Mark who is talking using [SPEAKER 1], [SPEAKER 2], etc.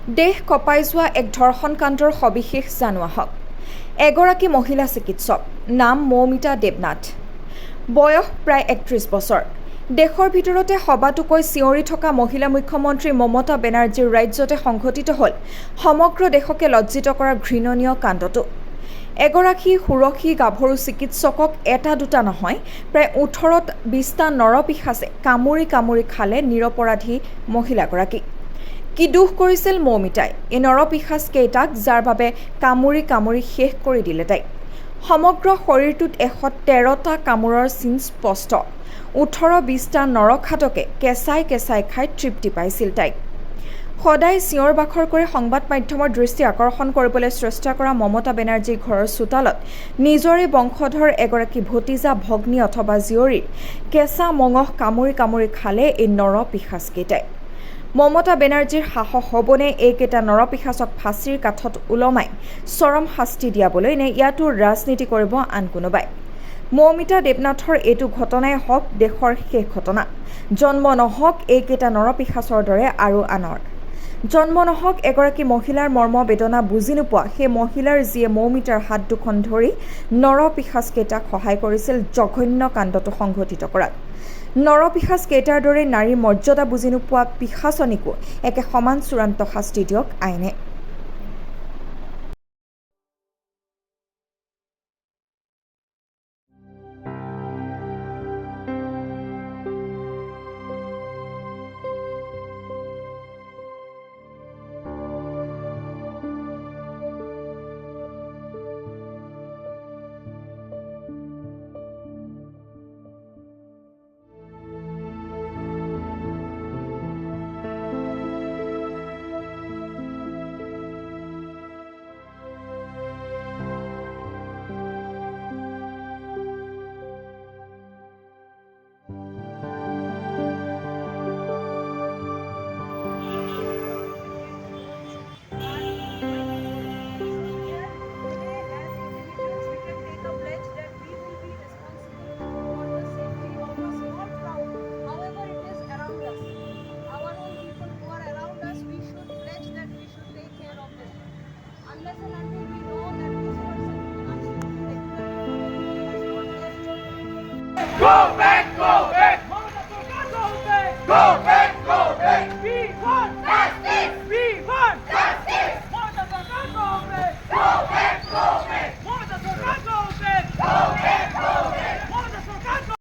[SPEAKER 1] দেশ কঁপাই যোৱা এক ধৰ্ষণ কাণ্ডৰ সবিশেষ জানো আহক। এগৰাকী মহিলা চিকিৎসক, নাম মৌমিতা দেৱনাথ, বয়স প্ৰায় ৩১ বছৰ। দেশৰ ভিতৰতে সবাতোকৈ চিঞৰি থকা মহিলা মুখ্যমন্ত্ৰী মমতা বেনাৰ্জীৰ ৰাজ্যতে সংঘটিত হ'ল সমগ্ৰ দেশকে লজ্জিত কৰা ঘৃণনীয় কাণ্ডটো। এগৰাকী সুৰক্ষী গাভৰু চিকিৎসকক এটা দুটা নহয়, প্ৰায় ১৮-২০টা নৰপিশাচে কামুৰি কামুৰি খালে নিৰপৰাধী মহিলাগৰাকী। কি দুখ কৰিছিল মৌমিতাই এই নৰপিশাচকেইটাক, যাৰ বাবে কামুৰি কামুৰি শেষ কৰি দিলে তাইক। সমগ্ৰ শৰীৰটোত ১১৩টা কামোৰৰ চিন স্পষ্ট। ১৮-২০টা নৰখাতকে কেঁচাই কেঁচাই খাই তৃপ্তি পাইছিল তাইক। সদায় চিঞৰ বাখৰ কৰি সংবাদ মাধ্যমৰ দৃষ্টি আকৰ্ষণ কৰিবলৈ চেষ্টা কৰা মমতা বেনাৰ্জীৰ ঘৰৰ চোতালত নিজৰে বংশধৰ এগৰাকী ভতিজা, ভগ্নী অথবা জীয়ৰীৰ কেঁচা মঙহ কামুৰি কামুৰি খালে এই নৰপিশাচকেইটাই। মমতা বেনাৰ্জীৰ সাহস হ'বনে এইকেইটা নৰপিশাচক ফাঁচীৰ কাঠত ওলমাই চৰম শাস্তি দিয়াবলৈ, নে ইয়াতো ৰাজনীতি কৰিব আন কোনোবাই? মৌমিতা দেৱনাথৰ এইটো ঘটনাই হওক দেশৰ শেষ ঘটনা। জন্ম নহওক এইকেইটা নৰপিশাচৰ দৰে আৰু আনৰ। জন্ম নহওক এগৰাকী মহিলাৰ মৰ্ম বেদনা বুজি নোপোৱা সেই মহিলাৰ, যিয়ে মৌমিতাৰ হাত দুখন ধৰি নৰপিশাচকেইটাক সহায় কৰিছিল জঘন্য কাণ্ডটো সংঘটিত কৰাত। নৰপিশাচকেইটাৰ দৰে নাৰীৰ মৰ্যাদা বুজি নোপোৱা পিশাচনীকো একে সমান চূড়ান্ত শাস্তি দিয়ক আইনে।
[SPEAKER 2] Unless and until we know that this person who comes to take the
[SPEAKER 3] Go back!